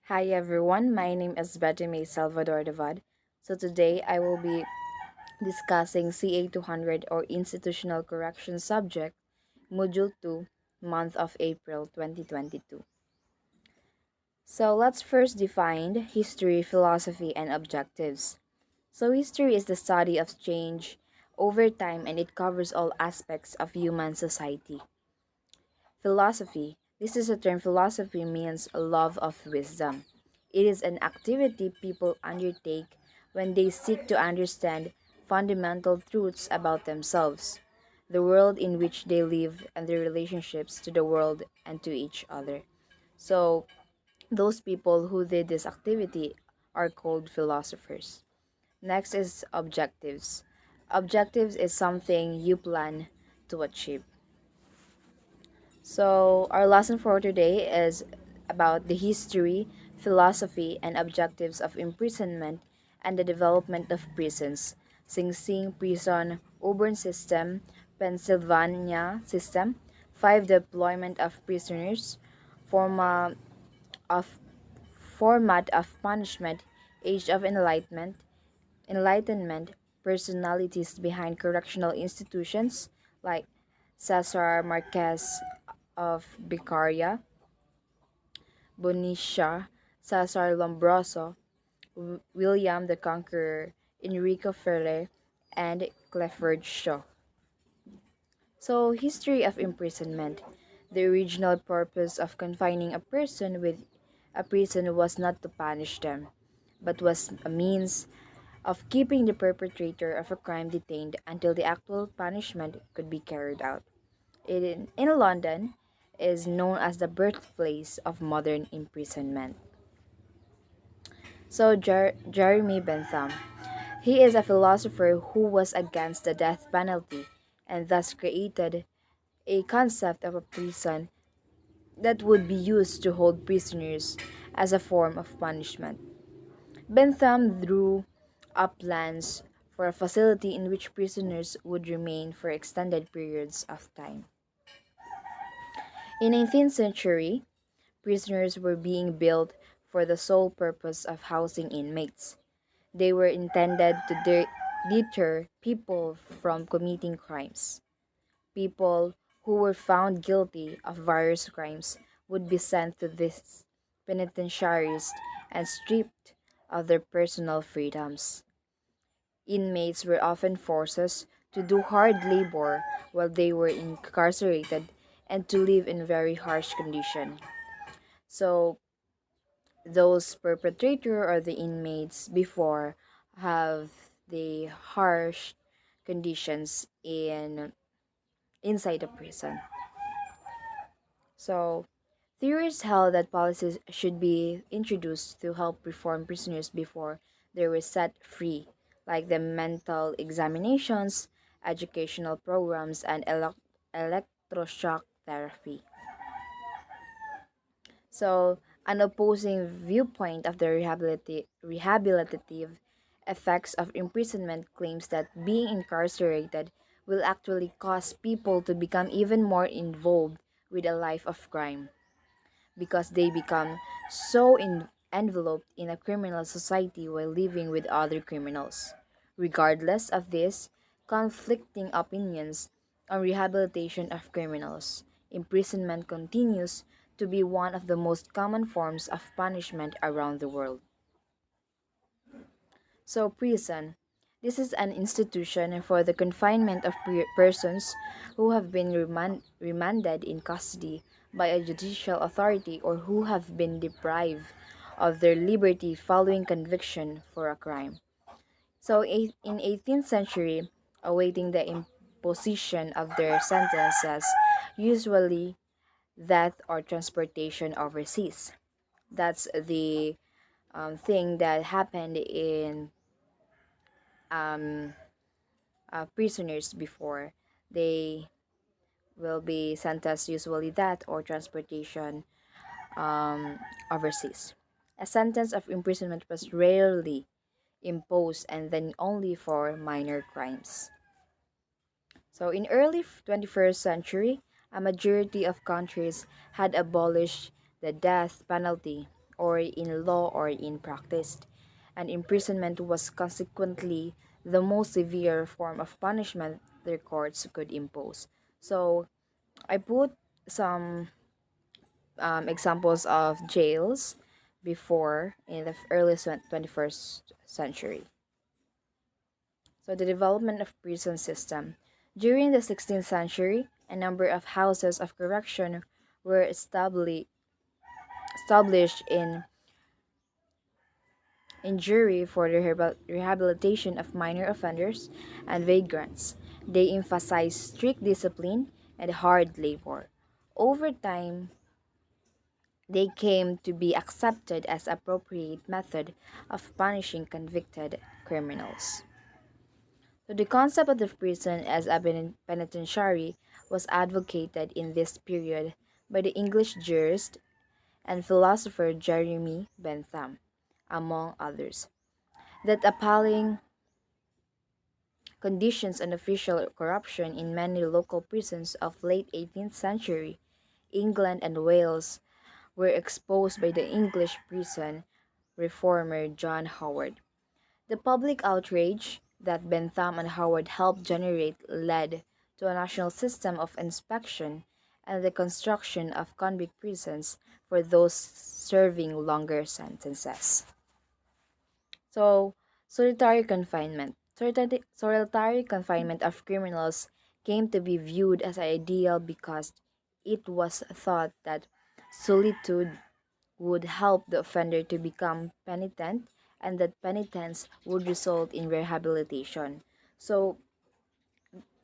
Hi everyone, my name is Betty Salvador Devad. So today I will be discussing CA200 or Institutional Correction Subject, Module 2, month of April 2022. So let's first define history, philosophy, and objectives. So history is the study of change over time and it covers all aspects of human society. Philosophy. This is a term philosophy means a love of wisdom. It is an activity people undertake when they seek to understand fundamental truths about themselves, the world in which they live, and their relationships to the world and to each other. So, those people who did this activity are called philosophers. Next is objectives. Objectives is something you plan to achieve. So, our lesson for today is about the history, philosophy, and objectives of imprisonment and the development of prisons. Sing Sing Prison, Auburn System, Pennsylvania System, 5 Deployment of Prisoners, Forma of Format of Punishment, Age of Enlightenment, Personalities behind correctional institutions like Cesar Marquez of Beccaria, Bonicia, Cesar Lombroso, William the Conqueror, Enrico Ferrer, and Clifford Shaw. So, history of imprisonment. The original purpose of confining a person with a prison was not to punish them, but was a means of keeping the perpetrator of a crime detained until the actual punishment could be carried out. In London is known as the birthplace of modern imprisonment. So Jeremy Bentham, he is a philosopher who was against the death penalty and thus created a concept of a prison that would be used to hold prisoners as a form of punishment. Bentham drew up plans for a facility in which prisoners would remain for extended periods of time. In 18th century, prisoners were being built for the sole purpose of housing inmates. They were intended to deter people from committing crimes. People who were found guilty of various crimes would be sent to these penitentiaries and stripped of their personal freedoms. Inmates were often forced to do hard labor while they were incarcerated and to live in very harsh conditions. So those perpetrator or the inmates before have the harsh conditions inside the prison. So theories held that policies should be introduced to help reform prisoners before they were set free, like the mental examinations, educational programs, and electroshock therapy. So, an opposing viewpoint of the rehabilitative effects of imprisonment claims that being incarcerated will actually cause people to become even more involved with a life of crime because they become so enveloped in a criminal society while living with other criminals. Regardless of this, conflicting opinions on rehabilitation of criminals, imprisonment continues to be one of the most common forms of punishment around the world. So, prison. This is an institution for the confinement of persons who have been remanded in custody by a judicial authority or who have been deprived of their liberty following conviction for a crime. So, in 18th century, awaiting the imposition of their sentences, usually death or transportation overseas. That's the thing that happened in um, prisoners before. They will be sentenced usually that or transportation overseas. A sentence of imprisonment was rarely imposed and then only for minor crimes. So in early 21st century, a majority of countries had abolished the death penalty or in law or in practice, and imprisonment was consequently the most severe form of punishment the courts could impose. So I put some examples of jails before in the early 21st century. So the development of prison system. During the 16th century, a number of houses of correction were established in jury for the rehabilitation of minor offenders and vagrants. They emphasized strict discipline and hard labor. Over time, they came to be accepted as appropriate method of punishing convicted criminals. So the concept of the prison as a penitentiary was advocated in this period by the English jurist and philosopher Jeremy Bentham, among others. That appalling conditions and official corruption in many local prisons of late 18th century England and Wales were exposed by the English prison reformer John Howard. The public outrage that Bentham and Howard helped generate led to a national system of inspection and the construction of convict prisons for those serving longer sentences. So, solitary confinement of criminals came to be viewed as ideal because it was thought that solitude would help the offender to become penitent and that penitence would result in rehabilitation. So,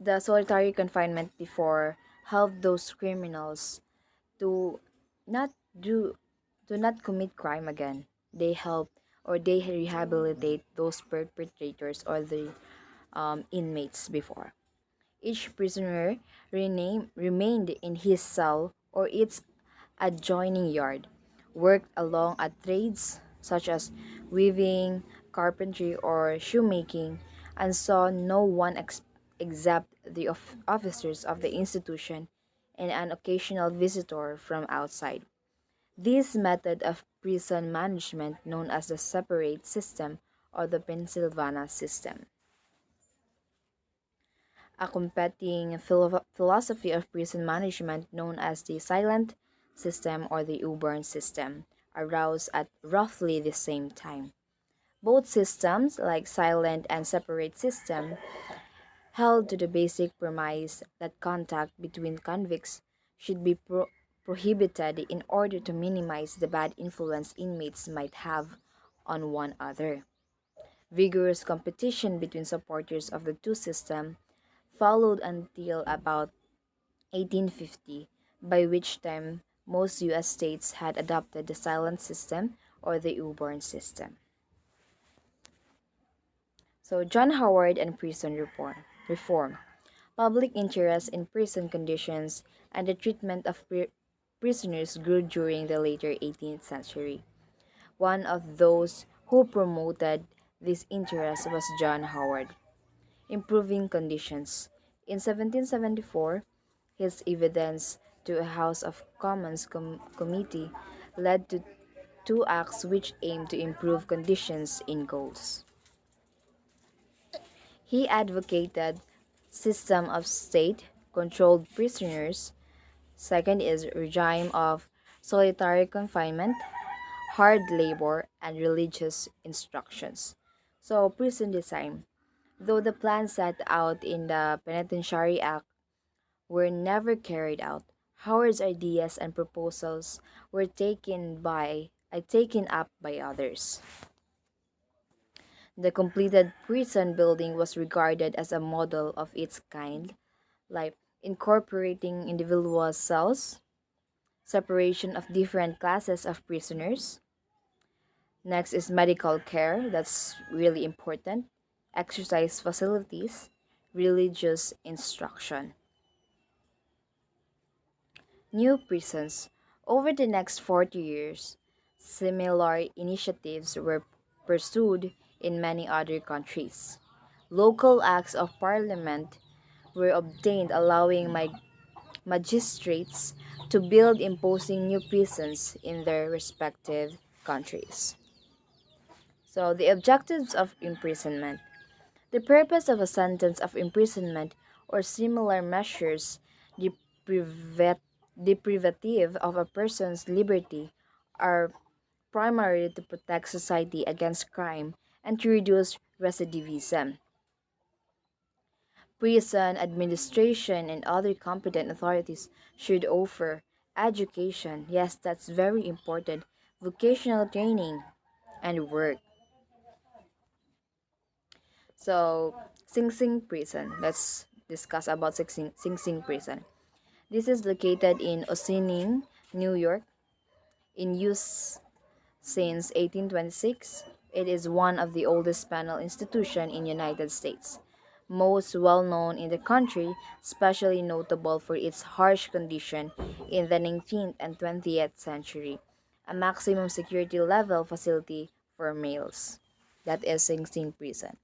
the solitary confinement before helped those criminals to not do to not commit crime again. They help or they rehabilitate those perpetrators or the inmates before. Each prisoner remained in his cell or its adjoining yard, worked along at trades such as weaving, carpentry, or shoemaking, and saw no one except the officers of the institution and an occasional visitor from outside. This method of prison management, known as the separate system or the Pennsylvania system, a competing philosophy of prison management known as the silent system or the urban system, arose at roughly the same time. Both systems, like silent and separate system, held to the basic premise that contact between convicts should be prohibited in order to minimize the bad influence inmates might have on one another. Vigorous competition between supporters of the two systems followed until about 1850, by which time most U.S. states had adopted the silent system or the urban system. So, John Howard and prison reform. Public interest in prison conditions and the treatment of prisoners grew during the later 18th century. One of those who promoted this interest was John Howard. Improving conditions. In 1774, his evidence to a House of Commons committee led to two acts which aimed to improve conditions in goals. He advocated system of state-controlled prisoners. Second is regime of solitary confinement, hard labor, and religious instructions. So prison design. Though the plans set out in the Penitentiary Act were never carried out, Howard's ideas and proposals were taken up by others. The completed prison building was regarded as a model of its kind, like incorporating individual cells, separation of different classes of prisoners. Next is medical care, that's really important, exercise facilities, religious instruction. New prisons. Over the next 40 years, similar initiatives were pursued in many other countries. Local acts of parliament were obtained allowing magistrates to build imposing new prisons in their respective countries. So, the objectives of imprisonment. The purpose of a sentence of imprisonment or similar measures deprivat- deprivative of a person's liberty are primarily to protect society against crime and to reduce recidivism. Prison administration and other competent authorities should offer education. Yes, that's very important. Vocational training and work. So, Sing Sing Prison. Let's discuss about Sing Sing Prison. This is located in Ossining, New York, in use since 1826. It is one of the oldest penal institutions in United States. Most well known in the country, especially notable for its harsh condition in the 19th and 20th century. A maximum security level facility for males. That is Sing Sing Prison.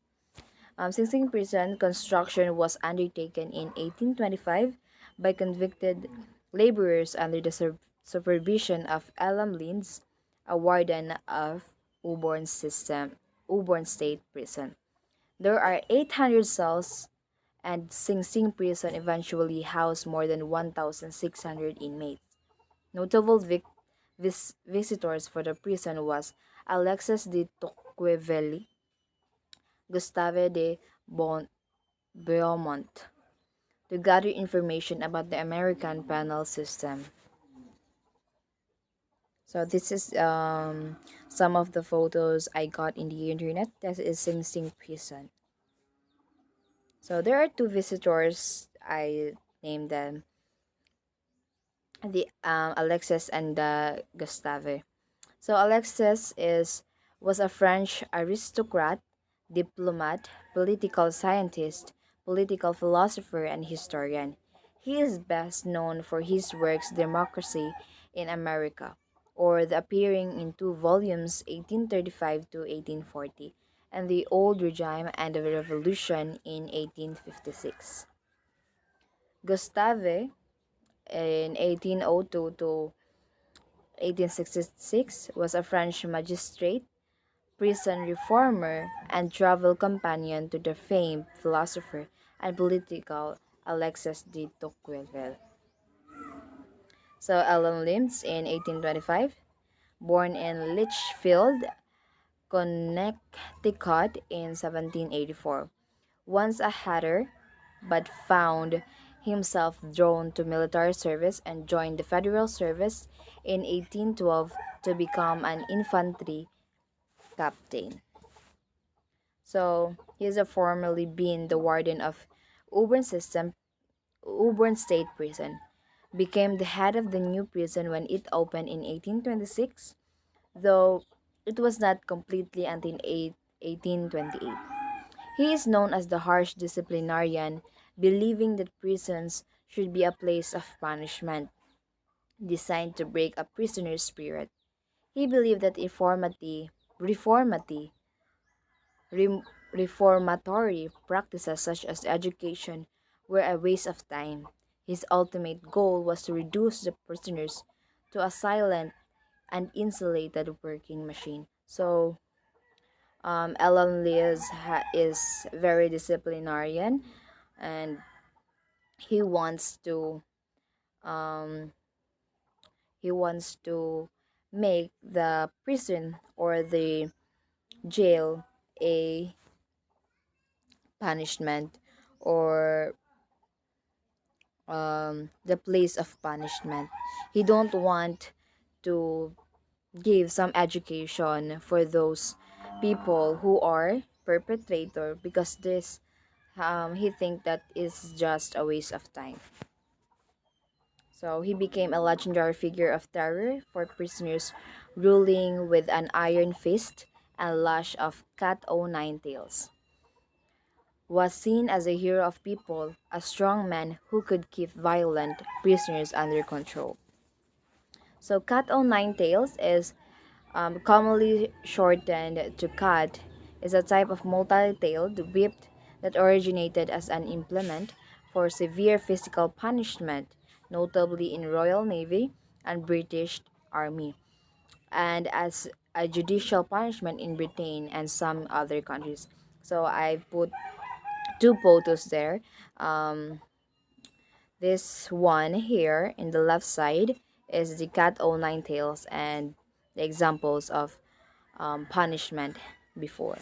Sing Sing Prison construction was undertaken in 1825 by convicted laborers under the supervision of Elam Linds, a warden of Auburn State Prison. There are 800 cells, and Sing Sing Prison eventually housed more than 1,600 inmates. Notable visitors for the prison was Alexis de Tocqueville, Gustave de Beaumont, to gather information about the American penal system. So this is some of the photos I got in the internet. That is Sing Sing Prison. So there are two visitors. I named them the Alexis and the Gustave. So Alexis is was a French aristocrat, diplomat, political scientist, political philosopher, and historian. He is best known for his works Democracy in America, or the appearing in two volumes 1835 to 1840, and The Old Regime and the Revolution in 1856. Gustave in 1802 to 1866 was a French magistrate, prison reformer, and travel companion to the famed philosopher and political Alexis de Tocqueville. So Ellen Limbs in 1825, born in Litchfield, Connecticut in 1784. Once a hatter, but found himself drawn to military service and joined the federal service in 1812 to become an infantry captain. So he has formerly been the warden of Auburn State Prison. Became the head of the new prison when it opened in 1826, though it was not completely until 1828. He is known as the harsh disciplinarian, believing that prisons should be a place of punishment, designed to break a prisoner's spirit. He believed that Rem- reformatory practices such as education were a waste of time. His ultimate goal was to reduce the prisoners to a silent and insulated working machine. So, Alan is very disciplinarian, and he wants to um, he wants to make the prison or the jail a punishment, or the place of punishment. He don't want to give some education for those people who are perpetrator, because this he think that is just a waste of time. So he became a legendary figure of terror for prisoners, ruling with an iron fist and lash of cat o' nine tails. Was seen as a hero of people, a strong man who could keep violent prisoners under control. So cat o' nine tails is commonly shortened to cat, is a type of multi-tailed whip that originated as an implement for severe physical punishment, notably in Royal Navy and British Army. and as a judicial punishment in Britain and some other countries. So I put two photos there. Um, this one here in the left side is the cat o' nine tails and the examples of punishment before.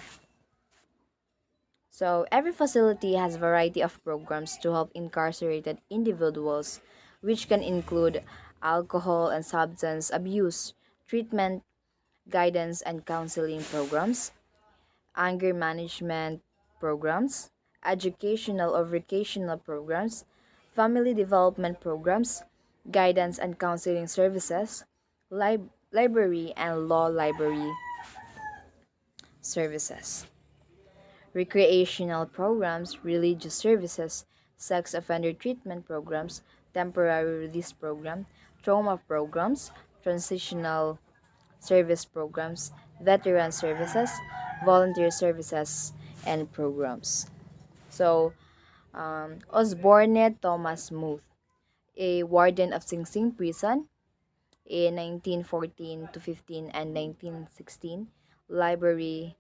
So every facility has a variety of programs to help incarcerated individuals, which can include alcohol and substance abuse treatment, guidance and counseling programs, anger management programs, educational or vocational programs, family development programs, guidance and counseling services, library and law library services, recreational programs, religious services, sex offender treatment programs, temporary release program, trauma programs, transitional service programs, veteran services, volunteer services, and programs. So, Osborne Thomas Muth, a warden of Sing Sing Prison in 1914 to 15 and 1916, Library,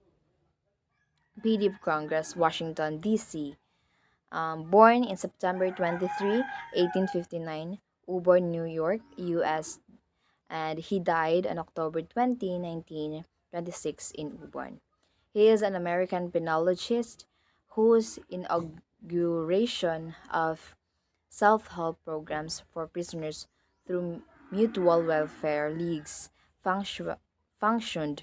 PD of Congress, Washington, D.C. Born in September 23, 1859, Auburn, New York, U.S., and he died on October 20, 1926 in Auburn. He is an American penologist whose inauguration of self-help programs for prisoners through mutual welfare leagues functioned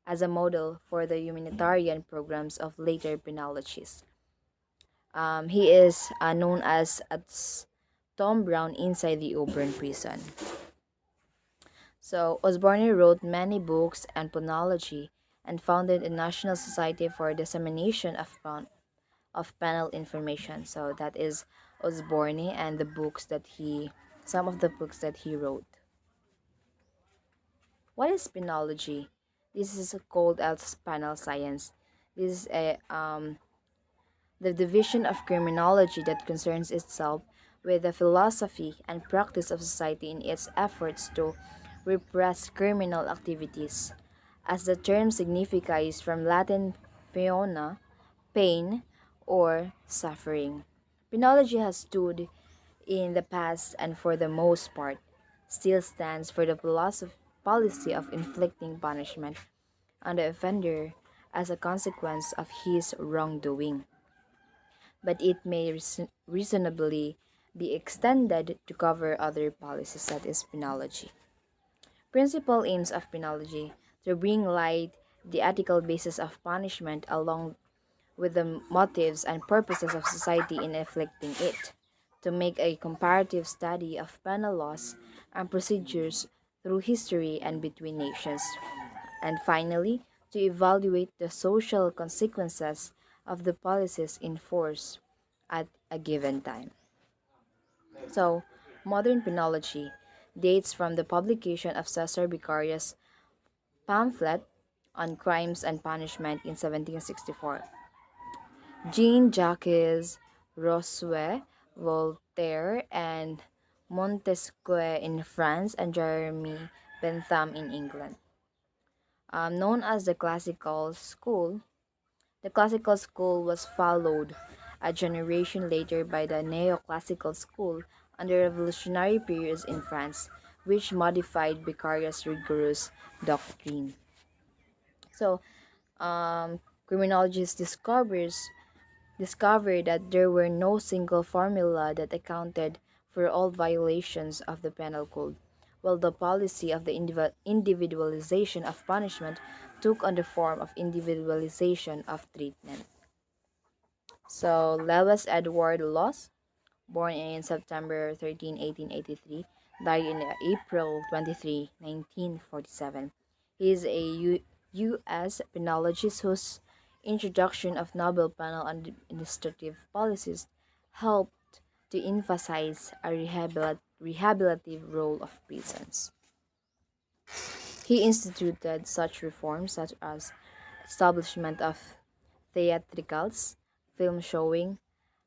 as a model for the humanitarian programs of later penologists. He is known as Tom Brown inside the Auburn prison. So Osborne wrote many books on penology and founded a National Society for Dissemination of Penal Information. So that is Osborne and the books that some of the books that he wrote. What is penology? This is called as penal science. This is the division of criminology that concerns itself with the philosophy and practice of society in its efforts to repress criminal activities. As the term signifies from Latin peona, pain, or suffering. Penology has stood in the past and for the most part still stands for the policy of inflicting punishment on the offender as a consequence of his wrongdoing, but it may reasonably be extended to cover other policies, that is penology. Principal aims of penology: to bring light the ethical basis of punishment along with the motives and purposes of society in inflicting it, to make a comparative study of penal laws and procedures through history and between nations, and finally, to evaluate the social consequences of the policies in force at a given time. So, modern penology dates from the publication of Cesar Beccaриa's pamphlet on crimes and punishment in 1764. Jean-Jacques Rousseau, Voltaire, and Montesquieu in France, and Jeremy Bentham in England. Known as the classical school was followed a generation later by the neoclassical school under revolutionary periods in France, which modified Beccaria's rigorous doctrine. So, criminologists discovered that there were no single formula that accounted for all violations of the penal code, while the policy of the individualization of punishment took on the form of individualization of treatment. So, Lewis Edward Laws, born in September 13, 1883, died in April 23, 1947. He is a U.S. penologist whose introduction of novel penal administrative policies helped to emphasize a rehabilitative role of prisons. He instituted such reforms such as establishment of theatricals, film showing,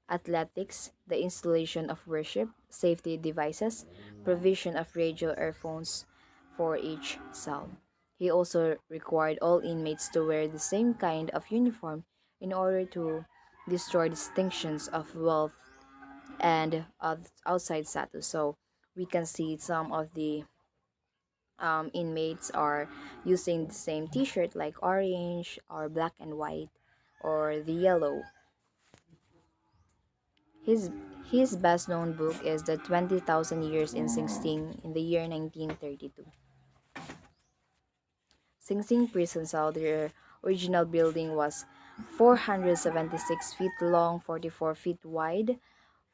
athletics, the installation of worship, safety devices, provision of radio earphones for each cell. He also required all inmates to wear the same kind of uniform in order to destroy distinctions of wealth and of outside status. So we can see some of the inmates are using the same t-shirt like orange or black and white or the yellow. His his best known book is The 20,000 Years in Sing Sing in the year 1932. Sing Sing prison cell, their original building was 476 feet long, 44 feet wide,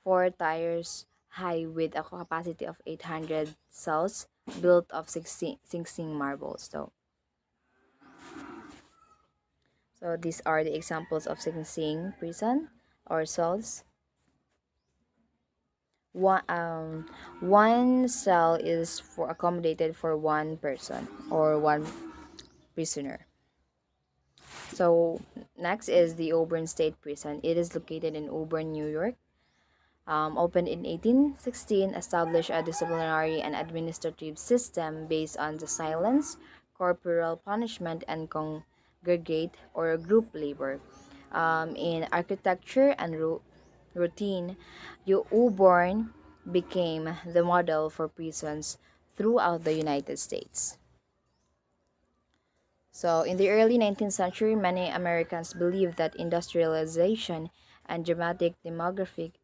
4 tiers high with a capacity of 800 cells built of Sing Sing marbles. So these are the examples of Sing Sing prison or cells. One cell is for accommodated for one person or one prisoner. So next is the Auburn State Prison. It is located in Auburn, New York. Opened in 1816, established a disciplinary and administrative system based on the silence, corporal punishment, and congregate or group labor. In architecture and routine, Auburn became the model for prisons throughout the United States. So, in the early 19th century, many Americans believed that industrialization and dramatic demographic,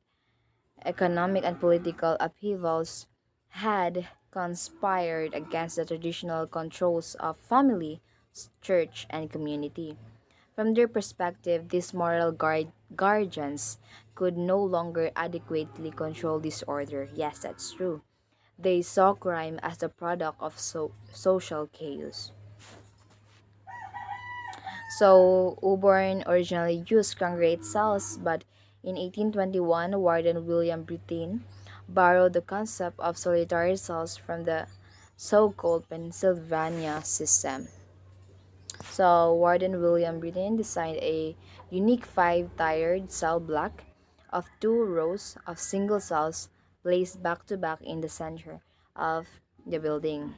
economic, and political upheavals had conspired against the traditional controls of family, church, and community. From their perspective, these moral guardians could no longer adequately control disorder. Yes, that's true. They saw crime as the product of social chaos. So, Auburn originally used congregate cells, but in 1821, Warden William Brittain borrowed the concept of solitary cells from the so-called Pennsylvania system. So, Warden William Brittain designed a unique five-tiered cell block of two rows of single cells placed back to back in the center of the building.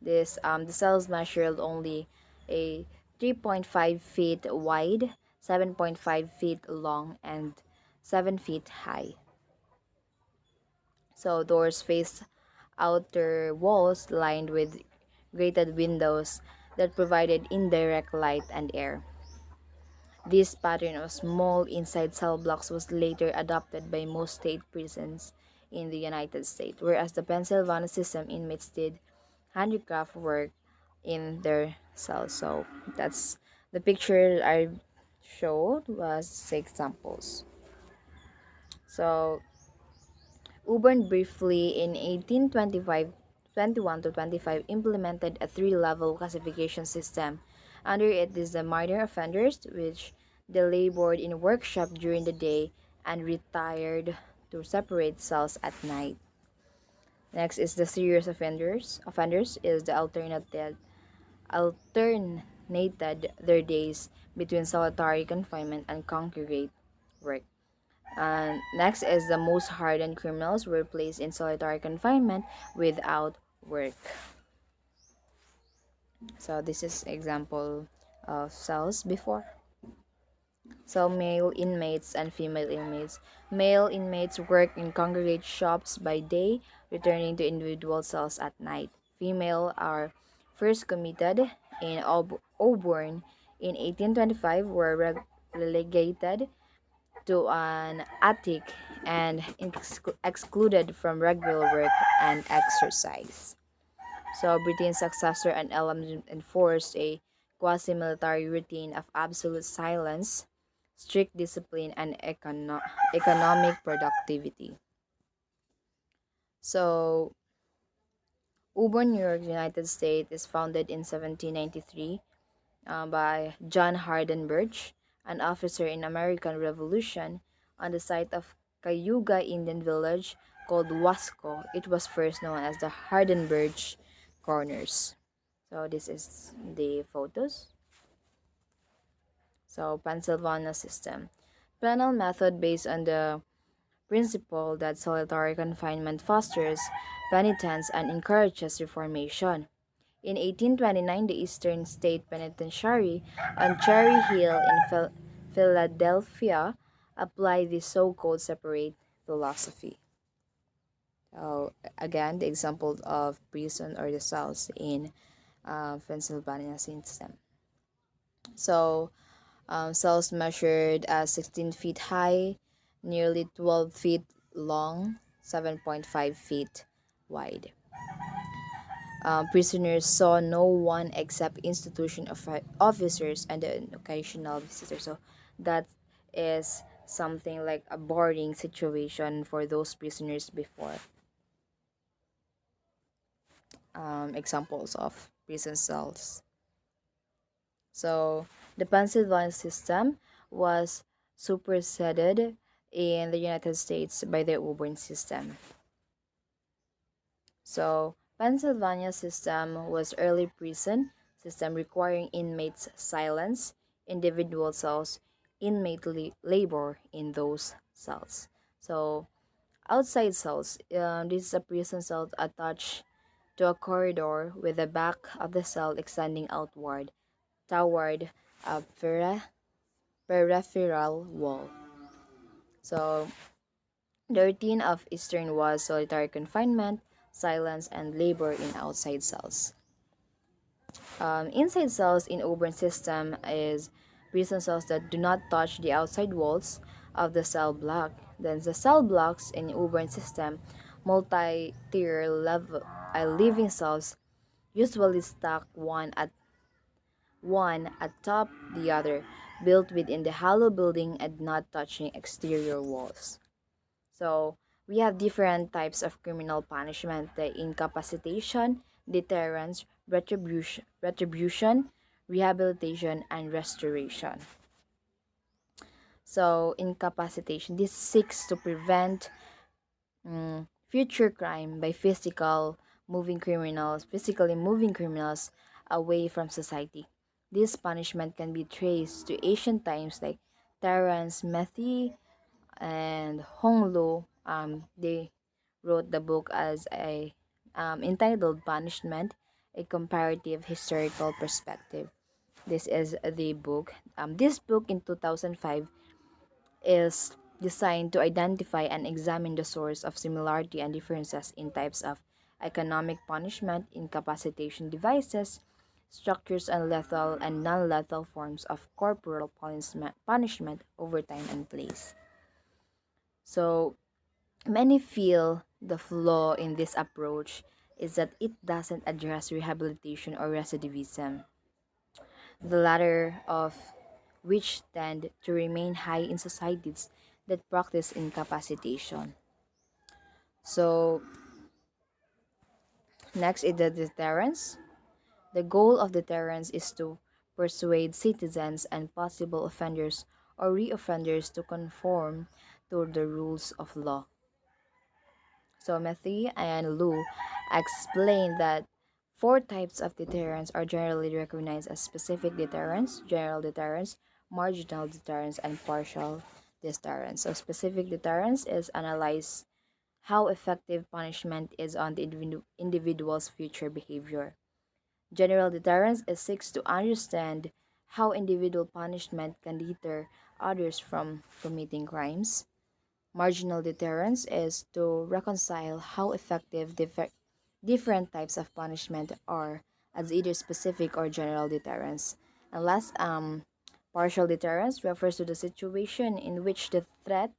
The cells measured only a 3.5 feet wide, 7.5 feet long, and 7 feet high. So doors faced outer walls lined with grated windows that provided indirect light and air. This pattern of small inside cell blocks was later adopted by most state prisons in the United States, whereas the Pennsylvania system inmates did handicraft work in their cells. So that's the picture I showed was examples. So Auburn briefly in 1825 21 to 25 implemented a three-level classification system. Under it is the minor offenders, which they labored in workshop during the day and retired to separate cells at night. Next is the serious offenders. Offenders is the alternated their days between solitary confinement and congregate work. And next is the most hardened criminals were placed in solitary confinement without work. So this is example of cells before. So male inmates and female inmates. Male inmates work in congregate shops by day, returning to individual cells at night. Female are first committed in Auburn in 1825 were relegated to an attic and excluded from regular work and exercise. So Britain's successor and element enforced a quasi-military routine of absolute silence, strict discipline, and economic productivity. So Auburn, New York, United States is founded in 1793 by John Hardin Birch, an officer in American Revolution, on the site of Cayuga Indian village called Wasco. It was first known as the Hardin Birch Corners. So this is the photos. So Pennsylvania system. Penal method based on the principle that solitary confinement fosters penitence and encourages reformation. In 1829, the Eastern State Penitentiary on Cherry Hill in Philadelphia applied the so-called separate philosophy. So, again, the example of prison or the cells in Pennsylvania system. So, cells measured 16 feet high, nearly 12 feet long, 7.5 feet wide. Prisoners saw no one except institution officers and an occasional visitor. So that is something like a boarding situation for those prisoners before. Examples of prison cells. So the Pennsylvania system was superseded in the United States by the Auburn system. So, Pennsylvania system was early prison system requiring inmates silence, individual cells, inmate labor in those cells. So, outside cells, this is a prison cell attached to a corridor with the back of the cell extending outward toward a peripheral wall. So, the routine of Eastern was solitary confinement, silence, and labor in outside cells. Inside cells in Auburn system is prison cells that do not touch the outside walls of the cell block. Then the cell blocks in Auburn system, multi-tier level living cells usually stack one at top the other, built within the hollow building and not touching exterior walls. So we have different types of criminal punishment: the incapacitation, deterrence, retribution, rehabilitation, and restoration. So incapacitation, this seeks to prevent future crime by physically moving criminals away from society. This punishment can be traced to ancient times like Terence Methy and Hong Lu. They wrote the book as a entitled Punishment, a comparative historical perspective. This is the book. This book in 2005 is designed to identify and examine the source of similarity and differences in types of economic punishment, incapacitation devices, structures, and lethal and non-lethal forms of corporal punishment over time and place. So, many feel the flaw in this approach is that it doesn't address rehabilitation or recidivism, the latter of which tend to remain high in societies that practice incapacitation. So, next is the deterrence. The goal of deterrence is to persuade citizens and possible offenders or reoffenders to conform to the rules of law. So Matthew and Lou explain that four types of deterrence are generally recognized as specific deterrence, general deterrence, marginal deterrence, and partial deterrence. So specific deterrence is analyze how effective punishment is on the individual's future behavior. General deterrence is seeks to understand how individual punishment can deter others from committing crimes. Marginal deterrence is to reconcile how effective different types of punishment are as either specific or general deterrence. And last, partial deterrence refers to the situation in which the threat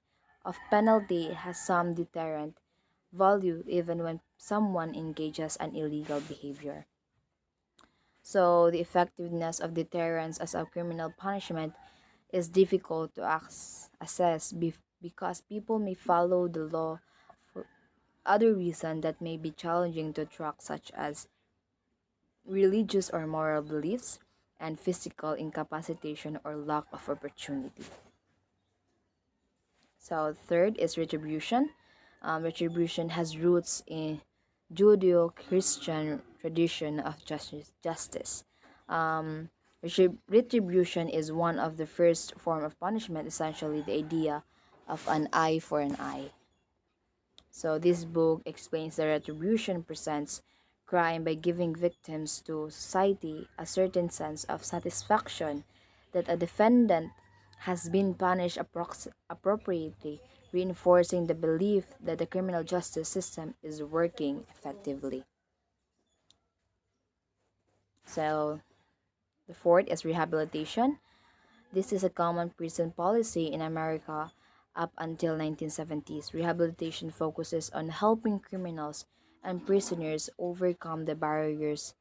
of penalty has some deterrent value even when someone engages in illegal behavior. So, the effectiveness of deterrence as a criminal punishment is difficult to assess because people may follow the law for other reasons that may be challenging to track, such as religious or moral beliefs and physical incapacitation or lack of opportunity. So, third is retribution. Retribution has roots in Judeo-Christian tradition of justice. Um, Retribution is one of the first form of punishment, essentially the idea of an eye for an eye. So this book explains that retribution presents crime by giving victims to society a certain sense of satisfaction that a defendant has been punished appropriately, reinforcing the belief that the criminal justice system is working effectively. So, the fourth is rehabilitation. This is a common prison policy in America up until 1970s. Rehabilitation focuses on helping criminals and prisoners overcome the barriers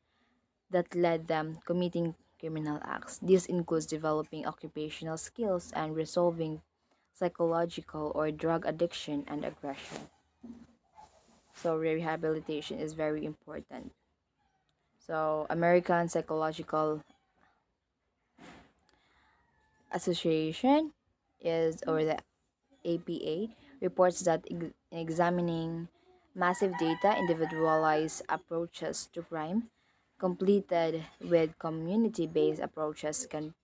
that led them committing criminal acts. This includes developing occupational skills and resolving psychological or drug addiction and aggression. So rehabilitation is very important. So American Psychological Association is or the APA reports that in examining massive data individualized approaches to crime completed with community-based approaches can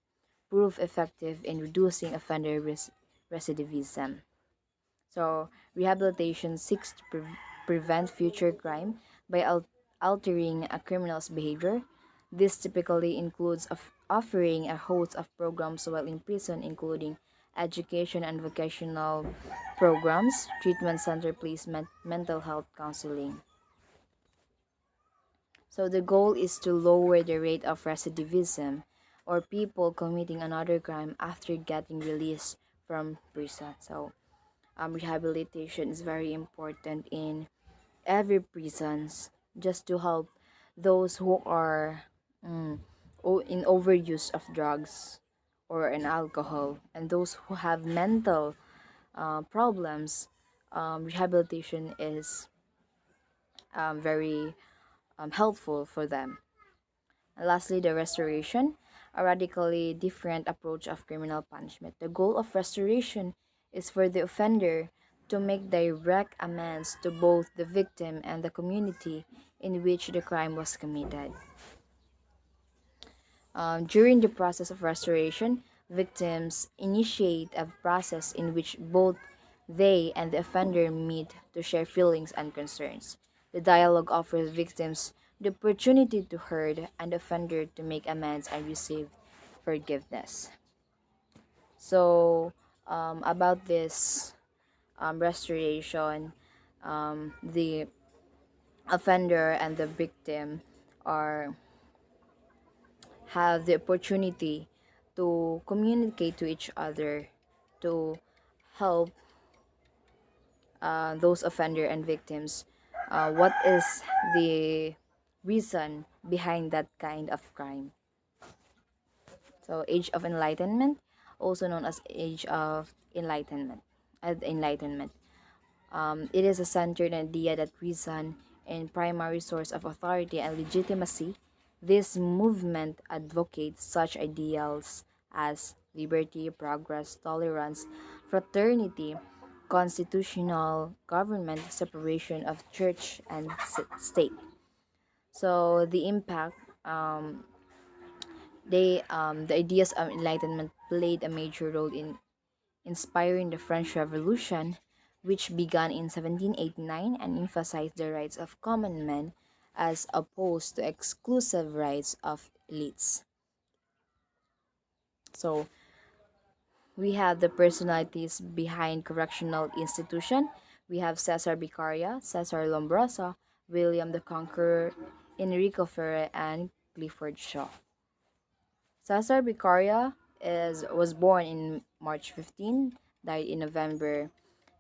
prove effective in reducing offender recidivism. So, rehabilitation seeks to prevent future crime by altering a criminal's behavior. This typically includes offering a host of programs while in prison, including education and vocational programs, treatment center placement, mental health counseling. So the goal is to lower the rate of recidivism or people committing another crime after getting released from prison. So rehabilitation is very important in every prisons just to help those who are in overuse of drugs or in alcohol and those who have mental problems. Rehabilitation is very helpful for them. And lastly, the restoration, a radically different approach of criminal punishment. The goal of restoration is for the offender to make direct amends to both the victim and the community in which the crime was committed. During the process of restoration, victims initiate a process in which both they and the offender meet to share feelings and concerns. The dialogue offers victims the opportunity to heard and the offender to make amends and receive forgiveness. So, about this restoration, the offender and the victim are have the opportunity to communicate to each other to help those offender and victims what is the reason behind that kind of crime. So age of enlightenment, also known as age of enlightenment. It is a centered idea that reason and primary source of authority and legitimacy. This movement advocates such ideals as liberty, progress, tolerance, fraternity, constitutional government, separation of church and state. So the impact, the ideas of enlightenment played a major role in inspiring the French Revolution, which began in 1789 and emphasized the rights of common men as opposed to exclusive rights of elites. So, we have the personalities behind correctional institution. We have Cesar Beccaria, Cesar Lombroso, William the Conqueror, Enrico Ferre, and Clifford Shaw. Cesar Beccaria was born in March 15, died in November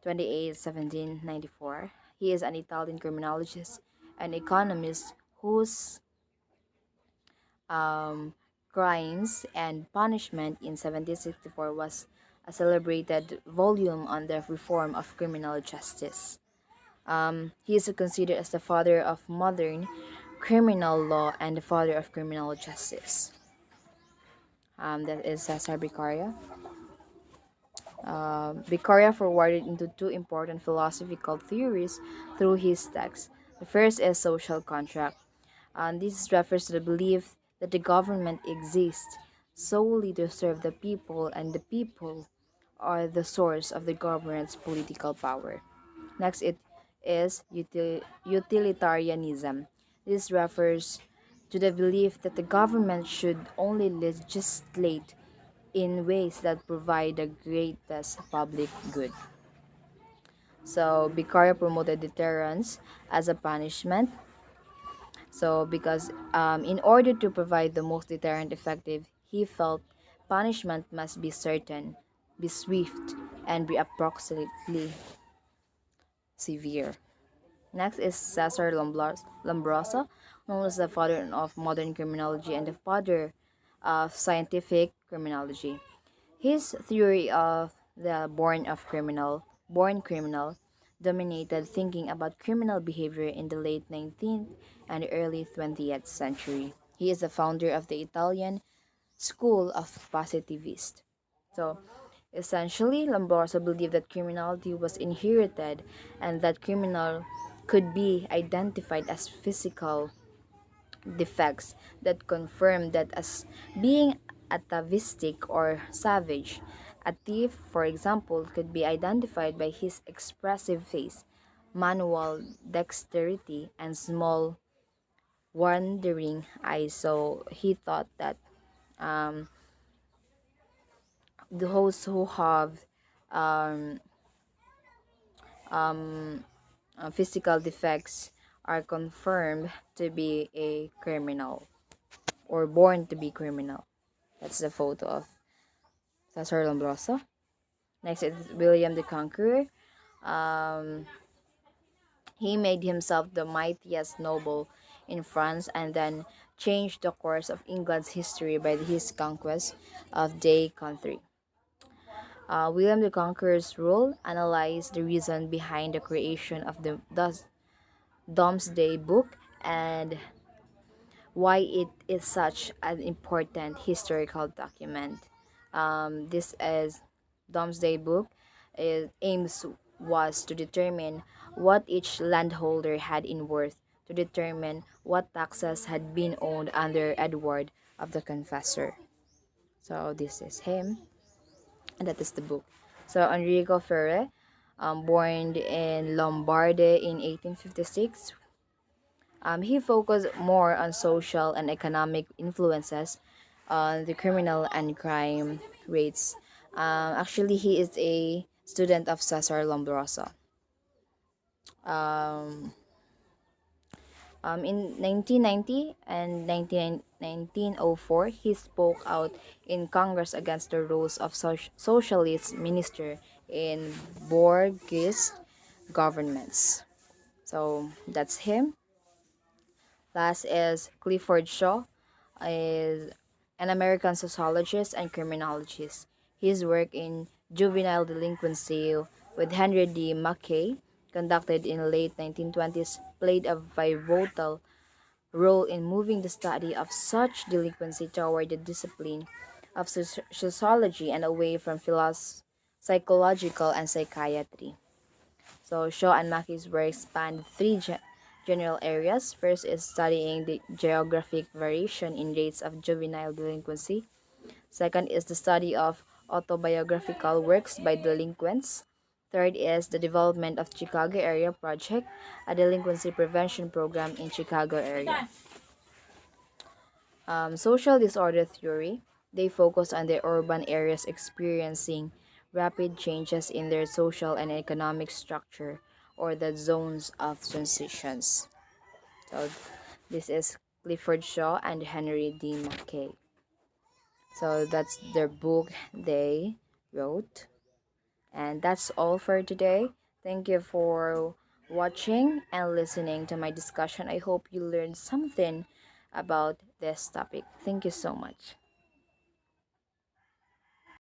28, 1794. He is an Italian criminologist and economist whose um, Crimes and Punishment in 1764 was a celebrated volume on the reform of criminal justice. He is considered as the father of modern criminal law and the father of criminal justice. That is Cesar Beccaria. Beccaria forwarded into two important philosophical theories through his text. The first is social contract, and this refers to the belief that the government exists solely to serve the people and the people are the source of the government's political power. Next, it is utilitarianism. This refers to the belief that the government should only legislate in ways that provide the greatest public good. So Beccaria promoted deterrence as a punishment. So because in order to provide the most deterrent effective, he felt punishment must be certain, be swift, and be approximately severe. Next is Cesar Lombroso, known as the father of modern criminology and the father of scientific criminology. His theory of the born criminal dominated thinking about criminal behavior in the late 19th and early 20th century. He is the founder of the Italian school of positivist. So, essentially, Lombroso believed that criminality was inherited and that criminal could be identified as physical defects that confirm that as being atavistic or savage. A thief, for example, could be identified by his expressive face, manual dexterity, and small wandering eyes. So he thought that um, those who have um, physical defects are confirmed to be a criminal or born to be criminal. That's the photo of Cesar Lombroso. Next is William the Conqueror. Um, he made himself the mightiest noble in France and then changed the course of England's history by his conquest of the country. William the Conqueror's rule analyzed the reason behind the creation of the Domesday Book and why it is such an important historical document. This is Domesday Book. It aims was to determine what each landholder had in worth, to determine what taxes had been owned under Edward of the Confessor. So this is him, and that is the book. So Enrico Ferre, born in Lombardy in 1856, he focused more on social and economic influences on the criminal and crime rates. Actually, he is a student of Cesar Lombroso. Um, in 1990 and 1904, he spoke out in Congress against the rules of socialist minister in Borghese governments. So that's him. Last is Clifford Shaw, is an American sociologist and criminologist. His work in juvenile delinquency with Henry D. Mackay, conducted in the late 1920s, played a pivotal role in moving the study of such delinquency toward the discipline of sociology and away from psychological and psychiatry. So Shaw and Mackey's work spanned three general areas. First is studying the geographic variation in rates of juvenile delinquency. Second is the study of autobiographical works by delinquents. Third is the development of Chicago Area Project, a delinquency prevention program in Chicago area. Social disorder theory, they focus on the urban areas experiencing rapid changes in their social and economic structure or the zones of transitions. So this is Clifford Shaw and Henry D. Mackay. So that's their book they wrote. And that's all for today. Thank you for watching and listening to my discussion. I hope you learned something about this topic. Thank you so much.